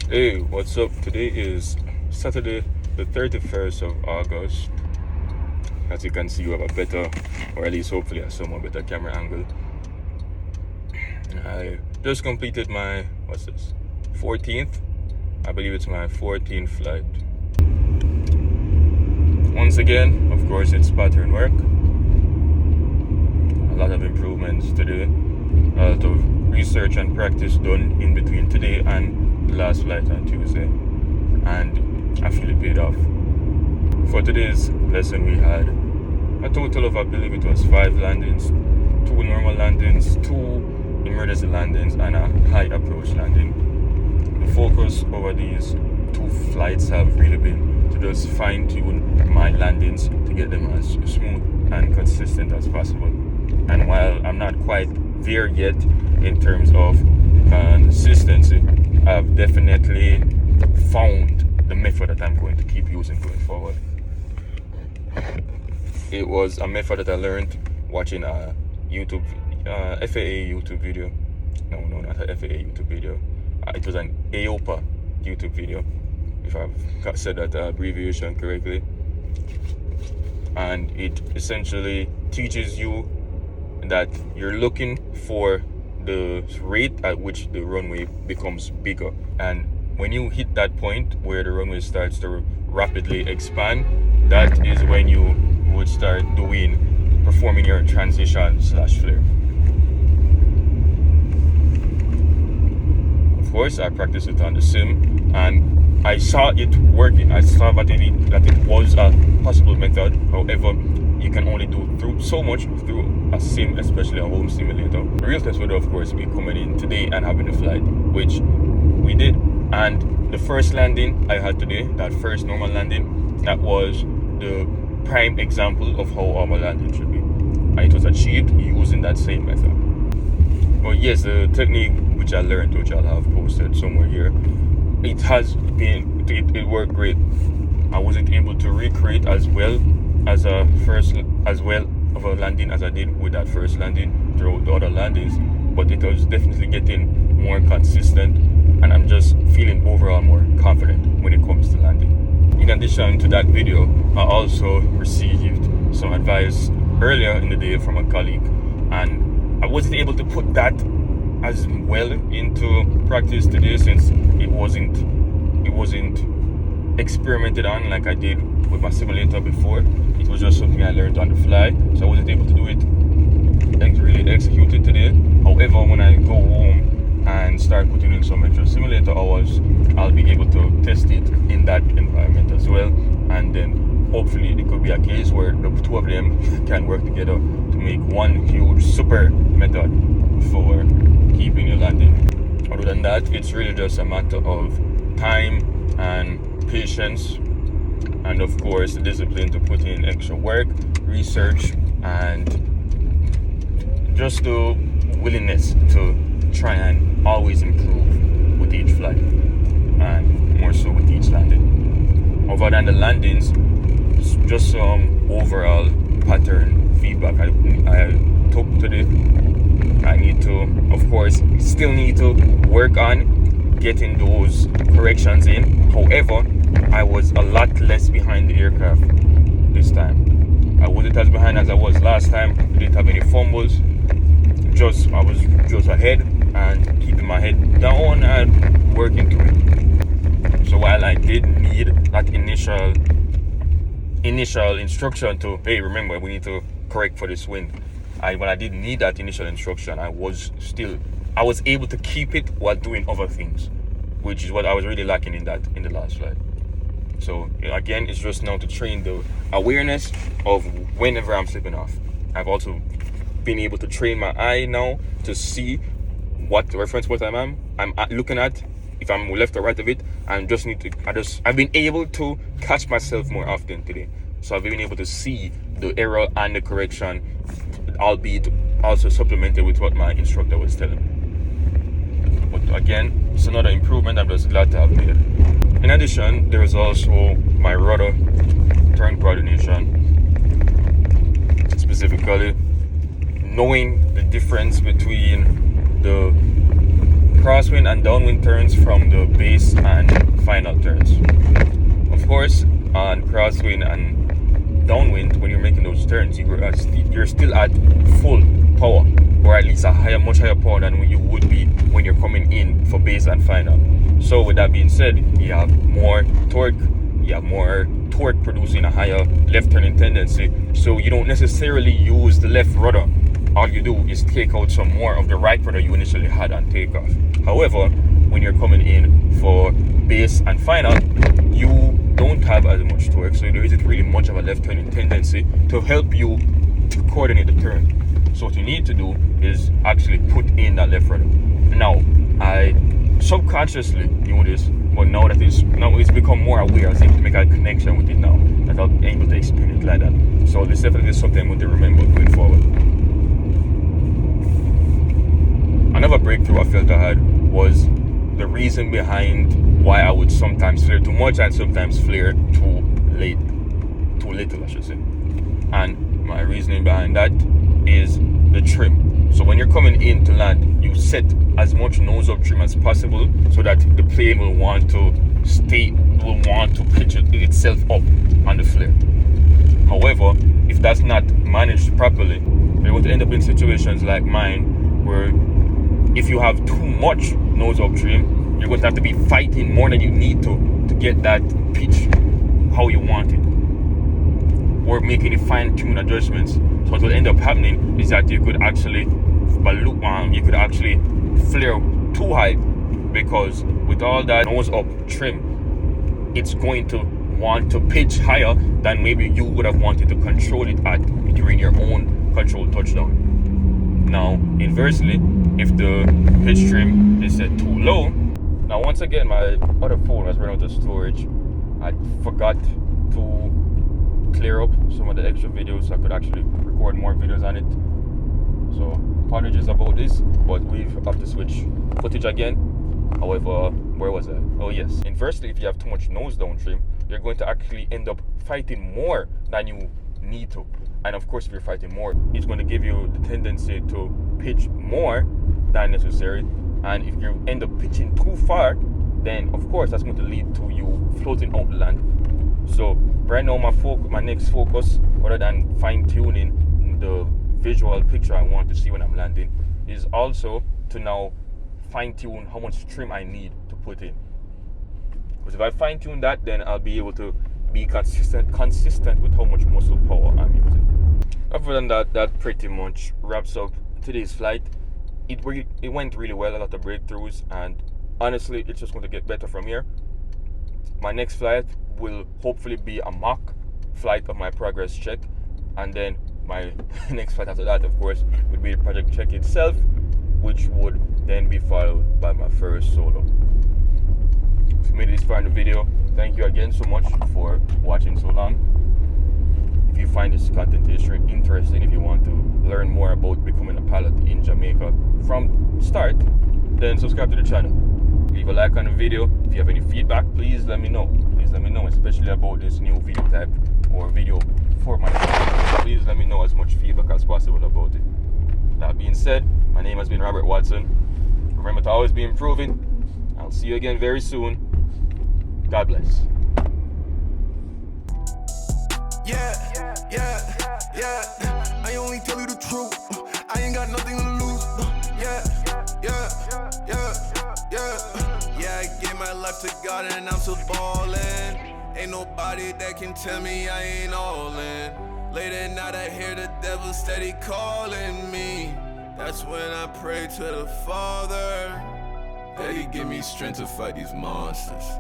Hey, what's up? Today is Saturday, the 31st of August. As you can see, you have a better, or at least hopefully a somewhat better camera angle. I just completed my, 14th? I believe it's my 14th flight. Once again, of course, it's pattern work. A lot of improvements today. A lot of research and practice done in between today and the last flight on Tuesday. And I feel it paid off. For today's lesson, we had a total of, I believe it was 5 landings, 2 normal landings, 2 emergency landings, and a high approach landing. The focus over these 2 flights have really been to just fine-tune my landings to get them as smooth and consistent as possible. And while I'm not quite there yet in terms of consistency, I've definitely found the method that I'm going to keep using going forward. It was a method that I learned watching a FAA YouTube video. No, not a FAA YouTube video. It was an AOPA YouTube video, if I've said that abbreviation correctly. And it essentially teaches you that you're looking for the rate at which the runway becomes bigger. And when you hit that point where the runway starts to rapidly expand, that is when you would start performing your transition / flare. Of course, I practiced it on the sim, and I saw it working. I saw that it was a possible method. However, you can only do so much through a sim, especially a home simulator. The real test would, of course, be coming in today and having a flight, which we did. And the first landing I had today, that first normal landing, that was the prime example of how our landing should be. And it was achieved using that same method. But yes, the technique which I learned, which I'll have posted somewhere here, it worked great. I wasn't able to recreate as well of a landing as I did with that first landing throughout the other landings, but it was definitely getting more consistent, and I'm just feeling overall more confident when it comes to landing. In addition to that video, I also received some advice earlier in the day from a colleague, and I wasn't able to put that as well into practice today since it wasn't experimented on like I did with my simulator before. It was just something I learned on the fly, so I wasn't able to do it and really execute it today. However, when I go home and start putting in some extra simulator hours, I'll be able to test it in that environment as well, and then hopefully it could be a case where the 2 of them can work together to make one huge super method for keeping your landing. Other than that, it's really just a matter of time and patience, and of course the discipline to put in extra work, research, and just the willingness to try and always improve with each flight, and more so with each landing. Other than the landings, just some overall pattern feedback I took today. I need to, of course, still need to work on getting those corrections in. However, I was a lot less behind the aircraft this time. I wasn't as behind as I was last time. I didn't have any fumbles. I was just ahead and keeping my head down and working through it. So while I did need that initial instruction to, hey, remember, we need to correct for this wind. When I didn't need that initial instruction, I was able to keep it while doing other things, which is what I was really lacking in the last flight. So again, it's just now to train the awareness of whenever I'm slipping off. I've also been able to train my eye now to see what reference point I'm looking at. If I'm left or right of it, I've been able to catch myself more often today. So I've been able to see the error and the correction, albeit also supplemented with what my instructor was telling me. But again, it's another improvement I'm just glad to have made. In addition, there is also my rudder turn coordination, specifically knowing the difference between the crosswind and downwind turns from the base and final turns. Of course, on crosswind and downwind, when you're making those turns, you're still at full power, or at least a much higher power than you would be when you're coming in for base and final. So with that being said, you have more torque, producing a higher left turning tendency. So you don't necessarily use the left rudder. All you do is take out some more of the right rudder you initially had on takeoff. However, when you're coming in for base and final, you don't have as much torque, so there isn't really much of a left turning tendency to help you to coordinate the turn. So what you need to do is actually put in that left rudder. Now, I subconsciously knew this, but now it's become more aware. I was able to make a connection with it now, that I'm able to explain it like that. So this definitely is something I'm going to remember going forward. Another breakthrough I felt I had was the reason behind why I would sometimes flare too much and sometimes flare too little, I should say. And my reasoning behind that is the trim. So when you're coming in to land, you set as much nose up trim as possible so that the plane will want to pitch itself up on the flare. However, if that's not managed properly, you're going to end up in situations like mine where if you have too much nose up trim, you're going to have to be fighting more than you need to get that pitch how you want it, or make any fine-tune adjustments. So what will end up happening is that you could actually flare too high, because with all that nose up trim, it's going to want to pitch higher than maybe you would have wanted to control it at during your own control touchdown. Now, inversely, if the pitch trim is set too low, now once again my other phone has run out of storage. I forgot to clear up some of the extra videos so I could actually record more videos on it. So apologies about this, but we have to switch footage again. However, where was I? Oh yes, inversely, if you have too much nose down trim, you're going to actually end up fighting more than you need to. And of course, if you're fighting more, it's going to give you the tendency to pitch more than necessary. And if you end up pitching too far, then of course that's going to lead to you floating out the land. So right now my next focus, other than fine-tuning the visual picture I want to see when I'm landing, is also to now fine-tune how much trim I need to put in. Because if I fine-tune that, then I'll be able to be consistent with how much muscle power I'm using. Other than that, that pretty much wraps up today's flight. It went really well, a lot of breakthroughs, and honestly, it's just going to get better from here. My next flight will hopefully be a mock flight of my progress check, and then my next flight after that, of course, would be the project check itself, which would then be followed by my first solo. If you made it this far in the video, thank you again so much for watching so long. If you find this content interesting, if you want to learn more about becoming a pilot in Jamaica from start, then subscribe to the channel. Leave a like on the video. If you have any feedback, please let me know. Please let me know, especially about this new video type or video format. Please let me know as much feedback as possible about it. That being said, my name has been Robert Watson. Remember to always be improving. I'll see you again very soon. God bless. Yeah. I only tell you the truth. I ain't got nothing to lose. Yeah, I gave my life to God and I'm still ballin'. Ain't nobody that can tell me I ain't all in. Late at night I hear the devil steady calling me. That's when I pray to the Father that He give me strength to fight these monsters.